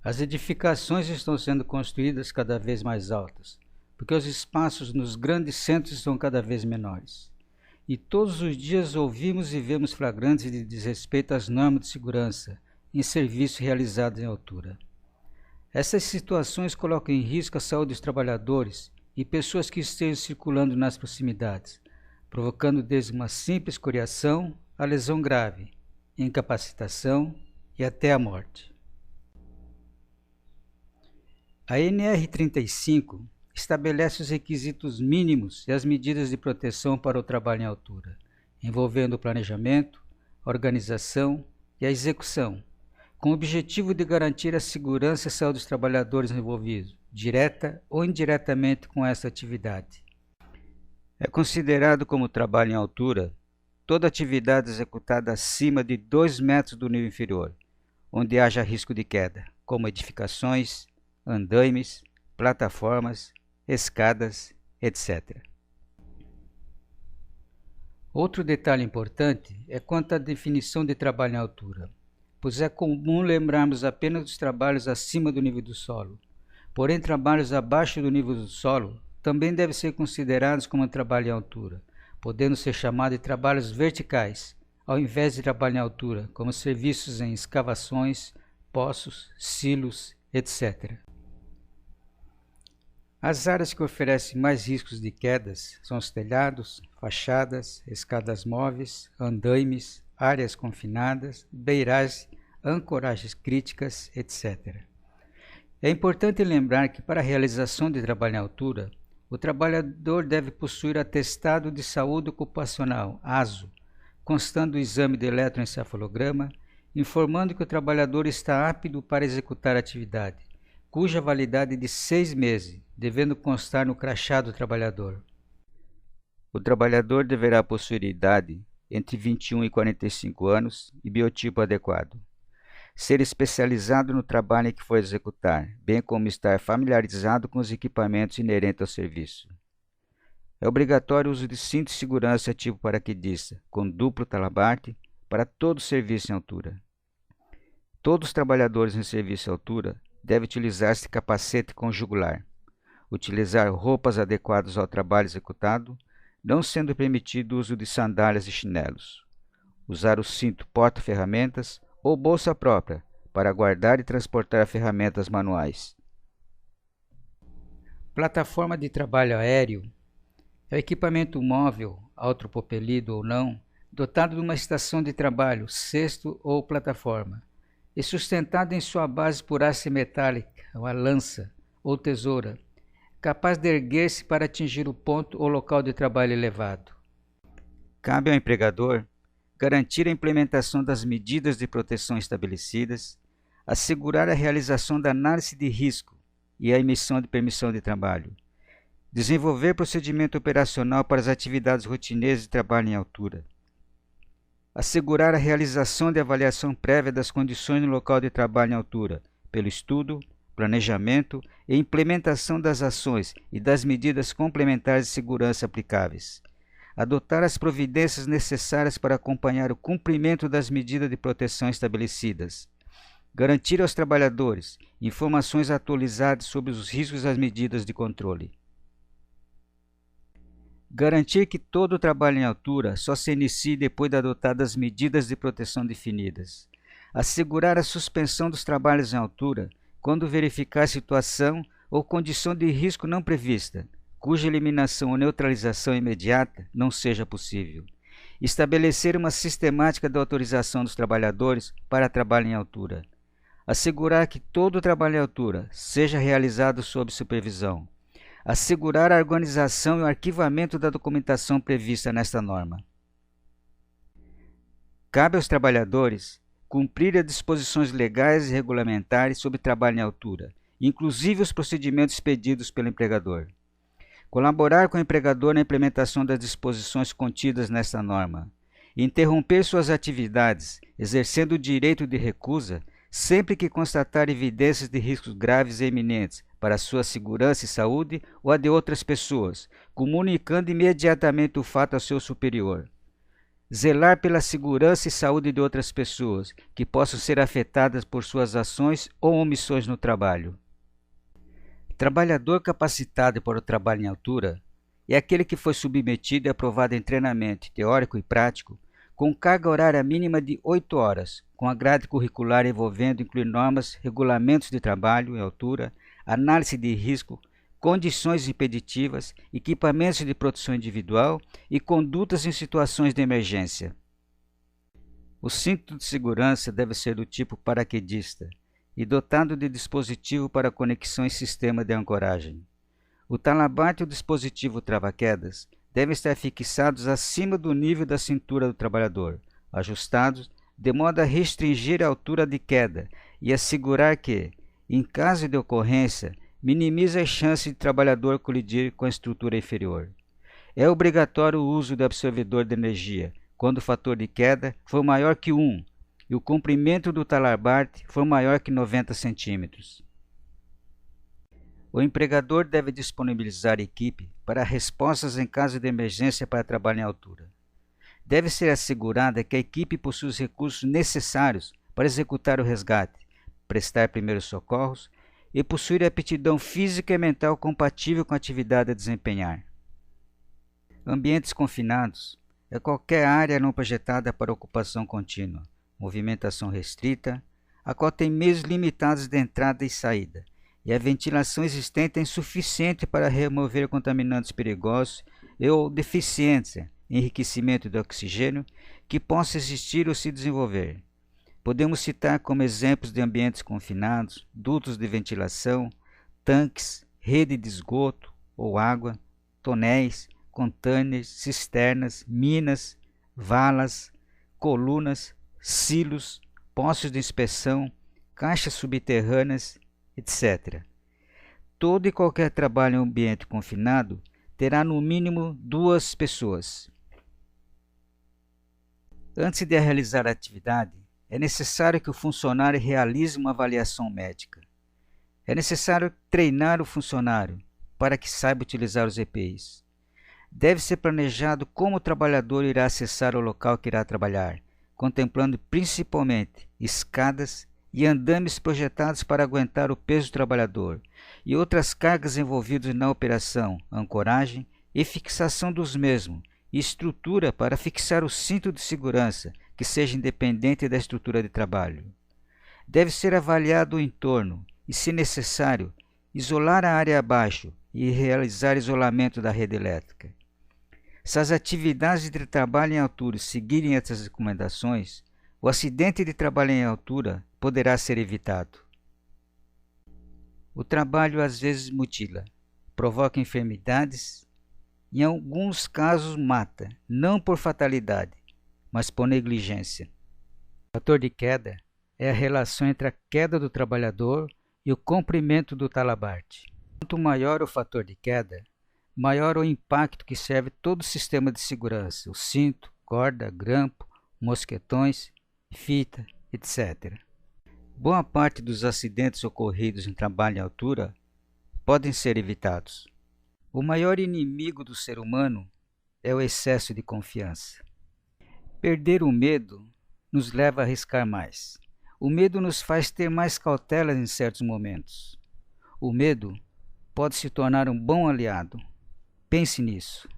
As edificações estão sendo construídas cada vez mais altas, porque os espaços nos grandes centros estão cada vez menores. E todos os dias ouvimos e vemos flagrantes de desrespeito às normas de segurança em serviços realizados em altura. Essas situações colocam em risco a saúde dos trabalhadores e pessoas que estejam circulando nas proximidades, provocando desde uma simples escoriação a lesão grave, incapacitação e até a morte. A NR35 estabelece os requisitos mínimos e as medidas de proteção para o trabalho em altura, envolvendo o planejamento, a organização e a execução, com o objetivo de garantir a segurança e a saúde dos trabalhadores envolvidos, direta ou indiretamente com essa atividade. É considerado como trabalho em altura toda atividade executada acima de 2 metros do nível inferior, onde haja risco de queda, como edificações, andaimes, plataformas, escadas, etc. Outro detalhe importante é quanto à definição de trabalho em altura, pois é comum lembrarmos apenas dos trabalhos acima do nível do solo. Porém, trabalhos abaixo do nível do solo também devem ser considerados como trabalho em altura, podendo ser chamados de trabalhos verticais, ao invés de trabalho em altura, como serviços em escavações, poços, silos, etc. As áreas que oferecem mais riscos de quedas são os telhados, fachadas, escadas móveis, andaimes, áreas confinadas, beirais, ancoragens críticas, etc. É importante lembrar que para a realização de trabalho em altura, o trabalhador deve possuir atestado de saúde ocupacional, ASO, constando o exame de eletroencefalograma, informando que o trabalhador está apto para executar a atividade, cuja validade é de 6 meses, devendo constar no crachá do trabalhador. O trabalhador deverá possuir idade entre 21 e 45 anos e biotipo adequado. Ser especializado no trabalho em que for executar, bem como estar familiarizado com os equipamentos inerentes ao serviço. É obrigatório o uso de cinto de segurança tipo paraquedista, com duplo talabarte, para todo serviço em altura. Todos os trabalhadores em serviço em altura devem utilizar este capacete com jugular, utilizar roupas adequadas ao trabalho executado, não sendo permitido o uso de sandálias e chinelos, usar o cinto porta-ferramentas ou bolsa própria para guardar e transportar ferramentas manuais. Plataforma de trabalho aéreo é o equipamento móvel, autopropelido ou não, dotado de uma estação de trabalho, cesto ou plataforma, e sustentado em sua base por haste metálica, uma lança ou tesoura, capaz de erguer-se para atingir o ponto ou local de trabalho elevado. Cabe ao empregador garantir a implementação das medidas de proteção estabelecidas, assegurar a realização da análise de risco e a emissão de permissão de trabalho, desenvolver procedimento operacional para as atividades rotineiras de trabalho em altura, assegurar a realização de avaliação prévia das condições no local de trabalho em altura, pelo estudo, planejamento e implementação das ações e das medidas complementares de segurança aplicáveis. Adotar as providências necessárias para acompanhar o cumprimento das medidas de proteção estabelecidas. Garantir aos trabalhadores informações atualizadas sobre os riscos e as medidas de controle. Garantir que todo o trabalho em altura só se inicie depois de adotadas as medidas de proteção definidas. Assegurar a suspensão dos trabalhos em altura quando verificar situação ou condição de risco não prevista, cuja eliminação ou neutralização imediata não seja possível. Estabelecer uma sistemática de autorização dos trabalhadores para trabalho em altura. Assegurar que todo o trabalho em altura seja realizado sob supervisão. Assegurar a organização e o arquivamento da documentação prevista nesta norma. Cabe aos trabalhadores cumprir as disposições legais e regulamentares sobre trabalho em altura, inclusive os procedimentos pedidos pelo empregador. Colaborar com o empregador na implementação das disposições contidas nesta norma. Interromper suas atividades, exercendo o direito de recusa, sempre que constatar evidências de riscos graves e iminentes para a sua segurança e saúde ou a de outras pessoas, comunicando imediatamente o fato ao seu superior. zelar pela segurança e saúde de outras pessoas que possam ser afetadas por suas ações ou omissões no trabalho. Trabalhador capacitado para o trabalho em altura é aquele que foi submetido e aprovado em treinamento teórico e prático com carga horária mínima de 8 horas, com a grade curricular envolvendo incluir normas, regulamentos de trabalho em altura, análise de risco, condições impeditivas, equipamentos de proteção individual e condutas em situações de emergência. O cinto de segurança deve ser do tipo paraquedista e dotado de dispositivo para conexão em sistema de ancoragem. O talabarte e o dispositivo trava-quedas devem estar fixados acima do nível da cintura do trabalhador, ajustados de modo a restringir a altura de queda e assegurar que, em caso de ocorrência, minimize as chances de trabalhador colidir com a estrutura inferior. É obrigatório o uso de absorvedor de energia quando o fator de queda for maior que 1 e o comprimento do talabarte for maior que 90 centímetros. O empregador deve disponibilizar equipe para respostas em caso de emergência para trabalho em altura. Deve ser assegurada que a equipe possui os recursos necessários para executar o resgate, prestar primeiros socorros e possuir aptidão física e mental compatível com a atividade a desempenhar. Ambientes confinados é qualquer área não projetada para ocupação contínua, movimentação restrita, a qual tem meios limitados de entrada e saída, e a ventilação existente é insuficiente para remover contaminantes perigosos ou deficiência, enriquecimento de oxigênio, que possa existir ou se desenvolver. Podemos citar como exemplos de ambientes confinados, dutos de ventilação, tanques, rede de esgoto ou água, tonéis, contêineres, cisternas, minas, valas, colunas, silos, postos de inspeção, caixas subterrâneas, etc. Todo e qualquer trabalho em ambiente confinado terá no mínimo 2 pessoas. Antes de realizar a atividade, é necessário que o funcionário realize uma avaliação médica. É necessário treinar o funcionário para que saiba utilizar os EPIs. Deve ser planejado como o trabalhador irá acessar o local que irá trabalhar, contemplando principalmente escadas e andames projetados para aguentar o peso do trabalhador e outras cargas envolvidas na operação, ancoragem e fixação dos mesmos, e estrutura para fixar o cinto de segurança, que seja independente da estrutura de trabalho. Deve ser avaliado o entorno e, se necessário, isolar a área abaixo e realizar isolamento da rede elétrica. Se as atividades de trabalho em altura seguirem essas recomendações, o acidente de trabalho em altura poderá ser evitado. O trabalho às vezes mutila, provoca enfermidades e em alguns casos mata, não por fatalidade, mas por negligência. O fator de queda é a relação entre a queda do trabalhador e o comprimento do talabarte. Quanto maior o fator de queda, maior o impacto que serve todo o sistema de segurança, o cinto, corda, grampo, mosquetões, fita, etc. Boa parte dos acidentes ocorridos em trabalho em altura podem ser evitados. O maior inimigo do ser humano é o excesso de confiança. Perder o medo nos leva a arriscar mais. O medo nos faz ter mais cautela em certos momentos. O medo pode se tornar um bom aliado. Pense nisso.